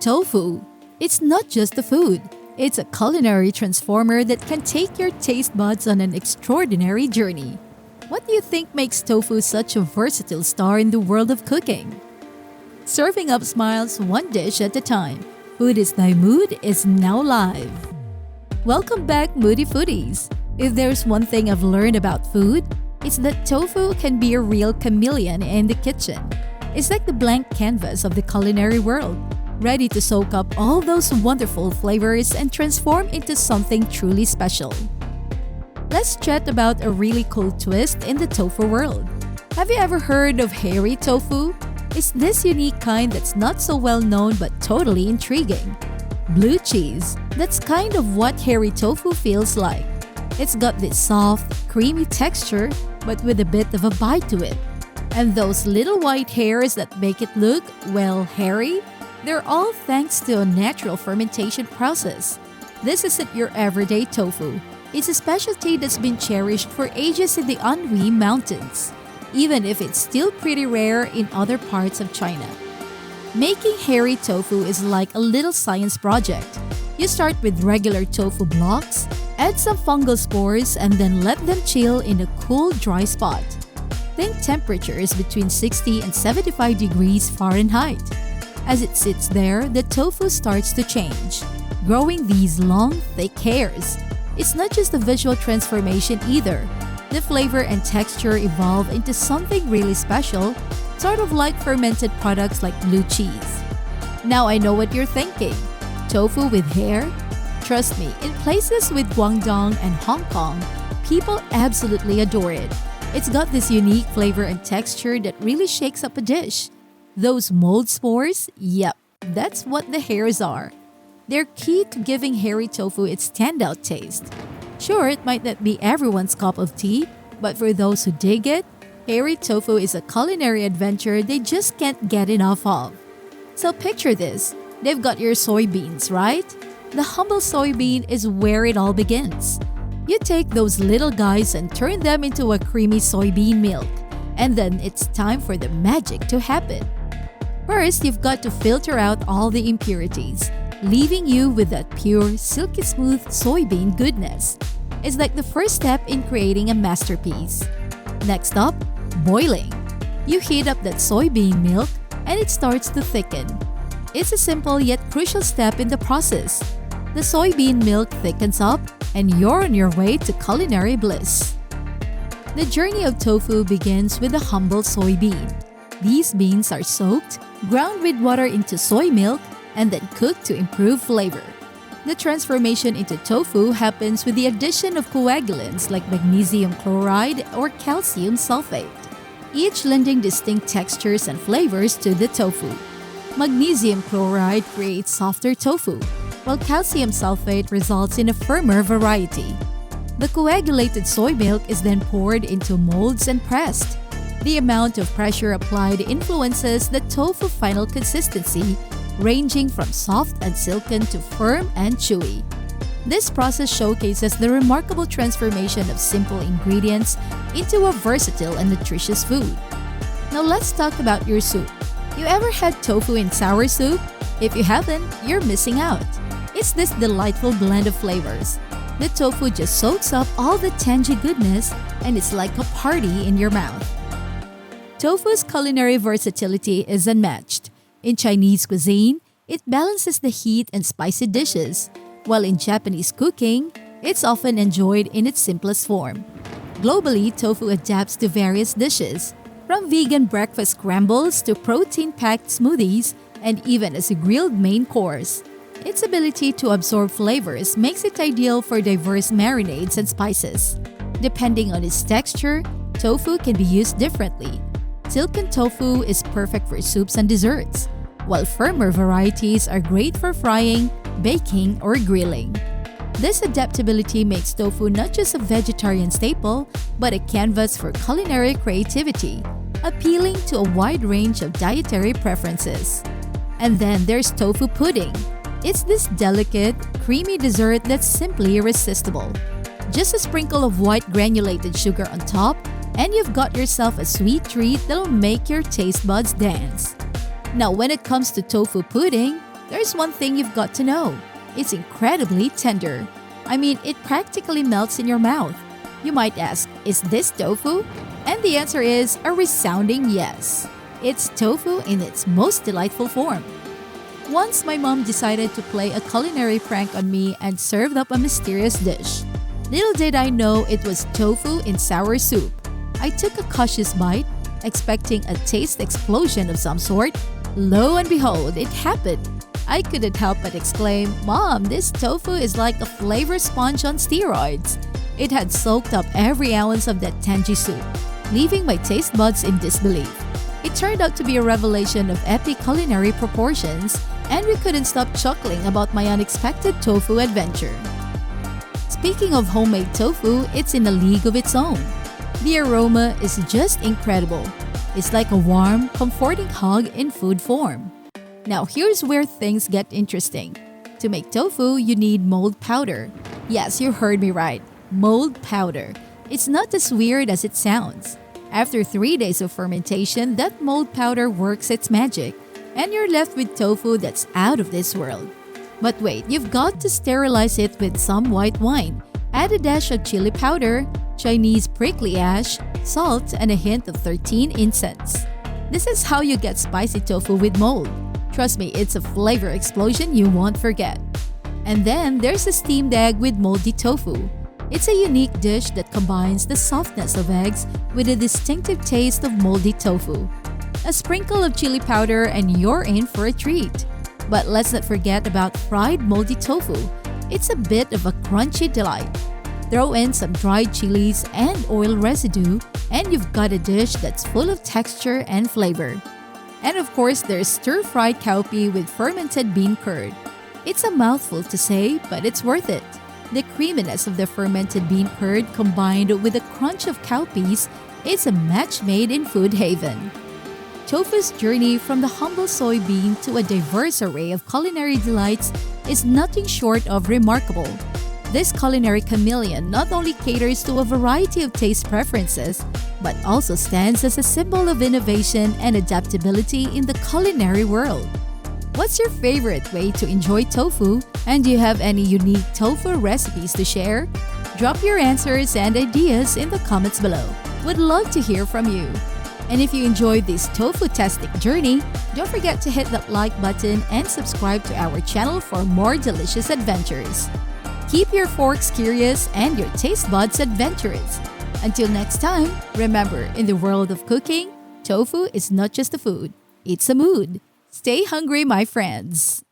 Tofu. It's not just a food. It's a culinary transformer that can take your taste buds on an extraordinary journey. What do you think makes tofu such a versatile star in the world of cooking? Serving up smiles one dish at a time. Food is Thy Mood is now live. Welcome back, Moody Foodies. If there's one thing I've learned about food, it's that tofu can be a real chameleon in the kitchen. It's like the blank canvas of the culinary world, ready to soak up all those wonderful flavors and transform into something truly special. Let's chat about a really cool twist in the tofu world. Have you ever heard of hairy tofu? It's this unique kind that's not so well known but totally intriguing. Blue cheese. That's kind of what hairy tofu feels like. It's got this soft, creamy texture, but with a bit of a bite to it. And those little white hairs that make it look, well, hairy, they're all thanks to a natural fermentation process. This isn't your everyday tofu. It's a specialty that's been cherished for ages in the Anhui Mountains, even if it's still pretty rare in other parts of China. Making hairy tofu is like a little science project. You start with regular tofu blocks, add some fungal spores, and then let them chill in a cool, dry spot. Then temperature is between 60 and 75 degrees Fahrenheit. As it sits there, the tofu starts to change, growing these long, thick hairs. It's not just a visual transformation either. The flavor and texture evolve into something really special, sort of like fermented products like blue cheese. Now I know what you're thinking. Tofu with hair? Trust me, in places with Guangdong and Hong Kong, people absolutely adore it. It's got this unique flavor and texture that really shakes up a dish. Those mold spores? Yep, that's what the hairs are. They're key to giving hairy tofu its standout taste. Sure, it might not be everyone's cup of tea, but for those who dig it, hairy tofu is a culinary adventure they just can't get enough of. So picture this. They've got your soybeans, right? The humble soybean is where it all begins. You take those little guys and turn them into a creamy soybean milk, and then it's time for the magic to happen. First, you've got to filter out all the impurities, leaving you with that pure, silky smooth soybean goodness. It's like the first step in creating a masterpiece. Next up, boiling. You heat up that soybean milk and it starts to thicken. It's a simple yet crucial step in the process. The soybean milk thickens up and you're on your way to culinary bliss. The journey of tofu begins with a humble soybean. These beans are soaked, ground with water into soy milk, and then cooked to improve flavor. The transformation into tofu happens with the addition of coagulants like magnesium chloride or calcium sulfate, each lending distinct textures and flavors to the tofu. Magnesium chloride creates softer tofu, while calcium sulfate results in a firmer variety. The coagulated soy milk is then poured into molds and pressed. The amount of pressure applied influences the tofu final consistency, ranging from soft and silken to firm and chewy. This process showcases the remarkable transformation of simple ingredients into a versatile and nutritious food. Now let's talk about your soup. You ever had tofu in sour soup? If you haven't, you're missing out. It's this delightful blend of flavors. The tofu just soaks up all the tangy goodness and it's like a party in your mouth. Tofu's culinary versatility is unmatched. In Chinese cuisine, it balances the heat and spicy dishes, while in Japanese cooking, it's often enjoyed in its simplest form. Globally, tofu adapts to various dishes, from vegan breakfast scrambles to protein-packed smoothies, and even as a grilled main course. Its ability to absorb flavors makes it ideal for diverse marinades and spices. Depending on its texture, tofu can be used differently. Silken tofu is perfect for soups and desserts, while firmer varieties are great for frying, baking, or grilling. This adaptability makes tofu not just a vegetarian staple, but a canvas for culinary creativity, appealing to a wide range of dietary preferences. And then there's tofu pudding. It's this delicate, creamy dessert that's simply irresistible. Just a sprinkle of white granulated sugar on top, and you've got yourself a sweet treat that'll make your taste buds dance. Now, when it comes to tofu pudding, There's one thing you've got to know. It's incredibly tender. I mean, it practically melts in your mouth. You might ask, is this tofu? And the answer is a resounding yes. It's tofu in its most delightful form. Once my mom decided to play a culinary prank on me and served up a mysterious dish. Little did I know it was tofu in sour soup. I took a cautious bite, expecting a taste explosion of some sort. Lo and behold, it happened. I couldn't help but exclaim, "Mom, this tofu is like a flavor sponge on steroids." It had soaked up every ounce of that tangy soup, leaving my taste buds in disbelief. It turned out to be a revelation of epic culinary proportions, and we couldn't stop chuckling about my unexpected tofu adventure. Speaking of homemade tofu, it's in a league of its own. The aroma is just incredible. It's like a warm, comforting hug in food form. Now here's where things get interesting. To make tofu, you need mold powder. Yes, you heard me right. Mold powder. It's not as weird as it sounds. After 3 days of fermentation, that mold powder works its magic, and you're left with tofu that's out of this world. But wait, you've got to sterilize it with some white wine. Add a dash of chili powder, Chinese prickly ash, salt, and a hint of 13 incense. This is how you get spicy tofu with mold. Trust me, it's a flavor explosion you won't forget. And then there's a steamed egg with moldy tofu. It's a unique dish that combines the softness of eggs with a distinctive taste of moldy tofu. A sprinkle of chili powder and you're in for a treat. But let's not forget about fried moldy tofu. It's a bit of a crunchy delight. Throw in some dried chilies and oil residue, and you've got a dish that's full of texture and flavor. And of course, there's stir-fried cowpea with fermented bean curd. It's a mouthful to say, but it's worth it. The creaminess of the fermented bean curd combined with the crunch of cowpeas is a match made in food haven. Tofu's journey from the humble soybean to a diverse array of culinary delights is nothing short of remarkable. This culinary chameleon not only caters to a variety of taste preferences, but also stands as a symbol of innovation and adaptability in the culinary world. What's your favorite way to enjoy tofu? And do you have any unique tofu recipes to share? Drop your answers and ideas in the comments below. Would love to hear from you. And if you enjoyed this tofu-tastic journey, don't forget to hit that like button and subscribe to our channel for more delicious adventures. Keep your forks curious and your taste buds adventurous. Until next time, remember, in the world of cooking, tofu is not just a food, it's a mood. Stay hungry, my friends!